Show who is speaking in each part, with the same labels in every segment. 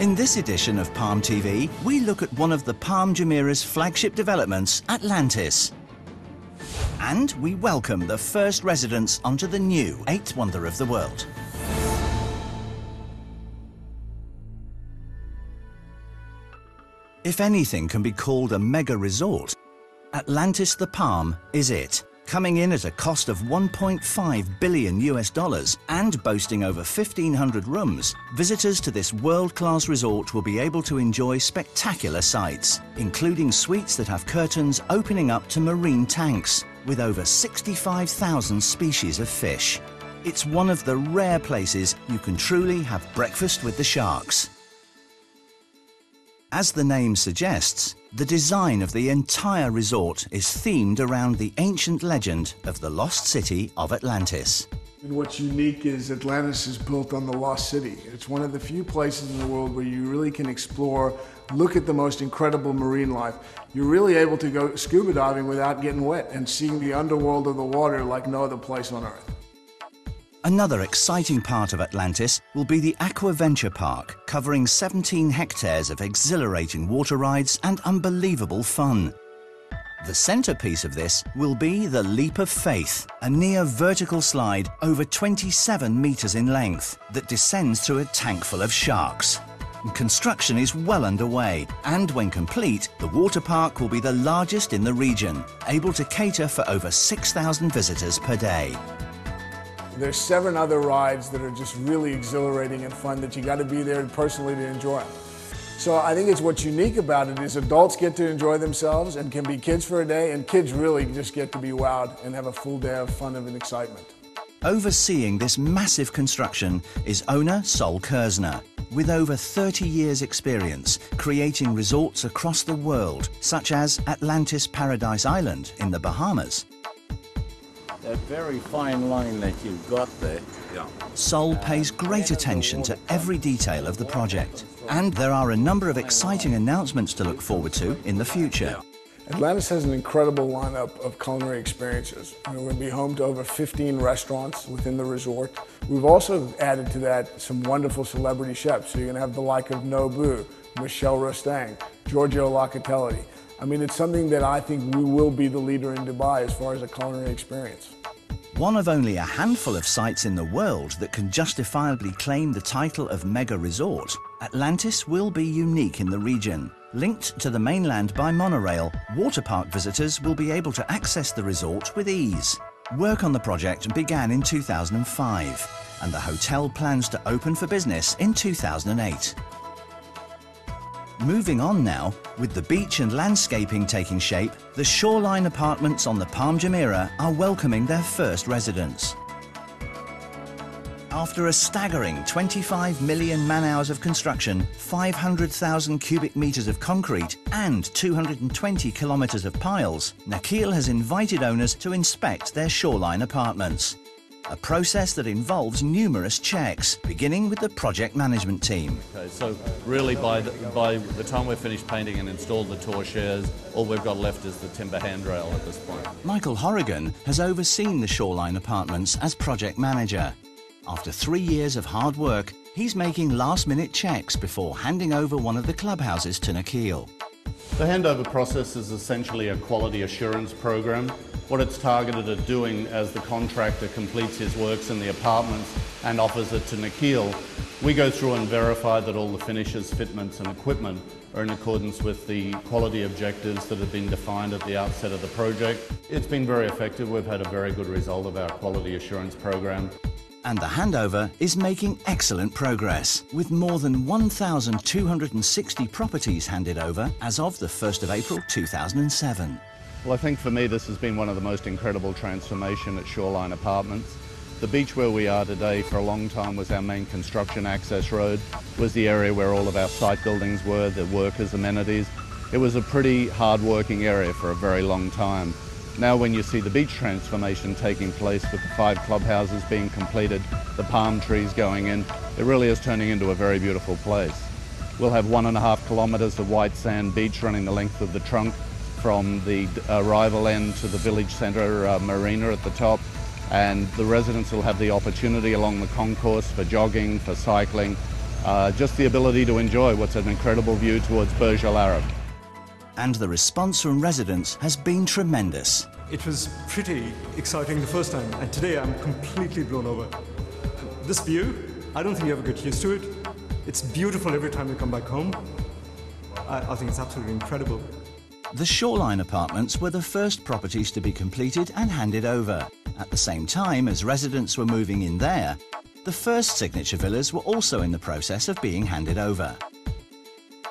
Speaker 1: In this edition of Palm TV, we look at one of the Palm Jumeirah's flagship developments, Atlantis. And we welcome the first residents onto the new eighth wonder of the world. If anything can be called a mega resort, Atlantis the Palm is it. Coming in at a cost of $1.5 billion and boasting over 1,500 rooms, visitors to this world-class resort will be able to enjoy spectacular sights, including suites that have curtains opening up to marine tanks, with over 65,000 species of fish. It's one of the rare places you can truly have breakfast with the sharks. As the name suggests, the design of the entire resort is themed around the ancient legend of the lost city of Atlantis.
Speaker 2: And what's unique is Atlantis is built on the lost city. It's one of the few places in the world where you really can explore, look at the most incredible marine life. You're really able to go scuba diving without getting wet and seeing the underworld of the water like no other place on Earth.
Speaker 1: Another exciting part of Atlantis will be the Aqua Venture Park, covering 17 hectares of exhilarating water rides and unbelievable fun. The centerpiece of this will be the Leap of Faith, a near-vertical slide over 27 meters in length that descends through a tank full of sharks. Construction is well underway, and when complete, the water park will be the largest in the region, able to cater for over 6,000 visitors per day.
Speaker 2: There's 7 other rides that are just really exhilarating and fun that you got to be there personally to enjoy. So I think it's what's unique about it is adults get to enjoy themselves and can be kids for a day, and kids really just get to be wowed and have a full day of fun and excitement.
Speaker 1: Overseeing this massive construction is owner Sol Kersner, with over 30 years' experience creating resorts across the world, such as Atlantis Paradise Island in the Bahamas.
Speaker 3: That very fine line that you've got there. Yeah.
Speaker 1: Sol pays great attention to every detail of the project, and there are a number of exciting announcements to look forward to in the future.
Speaker 2: Atlantis has an incredible lineup of culinary experiences. We're going to be home to over 15 restaurants within the resort. We've also added to that some wonderful celebrity chefs. So you're going to have the like of Nobu, Michelle Rostang, Giorgio Locatelli. I mean, it's something that I think we will be the leader in Dubai as far as a culinary experience.
Speaker 1: One of only a handful of sites in the world that can justifiably claim the title of mega resort, Atlantis will be unique in the region. Linked to the mainland by monorail, water park visitors will be able to access the resort with ease. Work on the project began in 2005, and the hotel plans to open for business in 2008. Moving on now, with the beach and landscaping taking shape, the Shoreline Apartments on the Palm Jumeirah are welcoming their first residents. After a staggering 25 million man-hours of construction, 500,000 cubic meters of concrete and 220 kilometers of piles, Nakheel has invited owners to inspect their Shoreline Apartments. A process that involves numerous checks, beginning with the project management team.
Speaker 4: Okay, so really by the time we've finished painting and installed the torchères, all we've got left is the timber handrail at this point.
Speaker 1: Michael Horrigan has overseen the Shoreline Apartments as project manager. After 3 years of hard work, he's making last-minute checks before handing over one of the clubhouses to Nakheel.
Speaker 4: The handover process is essentially a quality assurance program. What it's targeted at doing as the contractor completes his works in the apartments and offers it to Nakheel, we go through and verify that all the finishes, fitments and equipment are in accordance with the quality objectives that have been defined at the outset of the project. It's been very effective. We've had a very good result of our quality assurance program.
Speaker 1: And the handover is making excellent progress, with more than 1,260 properties handed over as of the 1st of April 2007.
Speaker 4: Well, I think for me this has been one of the most incredible transformations at Shoreline Apartments. The beach where we are today for a long time was our main construction access road, was the area where all of our site buildings were, the workers' amenities. It was a pretty hard-working area for a very long time. Now when you see the beach transformation taking place with the 5 clubhouses being completed, the palm trees going in, it really is turning into a very beautiful place. We'll have 1.5 kilometres of white sand beach running the length of the trunk from the arrival end to the village centre marina at the top, and the residents will have the opportunity along the concourse for jogging, for cycling, just the ability to enjoy what's an incredible view towards Burj Al Arab.
Speaker 1: And the response from residents has been tremendous.
Speaker 5: It was pretty exciting the first time, and today I'm completely blown over. This view, I don't think you ever get used to it. It's beautiful every time you come back home. I think it's absolutely incredible.
Speaker 1: The Shoreline Apartments were the first properties to be completed and handed over. At the same time as residents were moving in there, the first signature villas were also in the process of being handed over.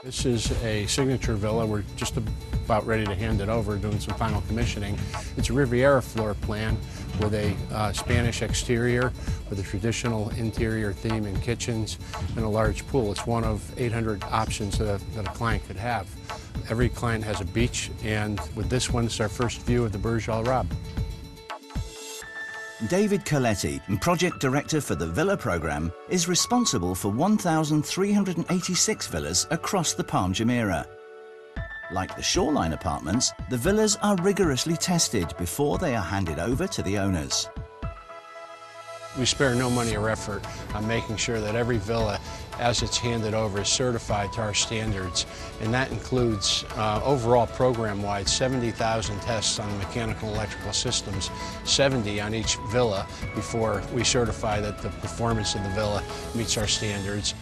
Speaker 6: This is a signature villa. We're just about ready to hand it over, doing some final commissioning. It's a Riviera floor plan with a Spanish exterior, with a traditional interior theme and kitchens, and a large pool. It's one of 800 options that a client could have. Every client has a beach, and with this one, it's our first view of the Burj Al Arab.
Speaker 1: David Coletti, project director for the Villa program, is responsible for 1,386 villas across the Palm Jumeirah. Like the Shoreline Apartments, the villas are rigorously tested before they are handed over to the owners.
Speaker 6: We spare no money or effort on making sure that every villa, as it's handed over, is certified to our standards. And that includes, overall program-wide, 70,000 tests on the mechanical and electrical systems, 70 on each villa, before we certify that the performance of the villa meets our standards.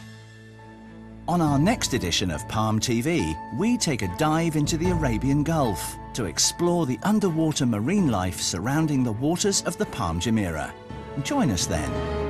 Speaker 1: On our next edition of Palm TV, we take a dive into the Arabian Gulf to explore the underwater marine life surrounding the waters of the Palm Jumeirah. Join us then.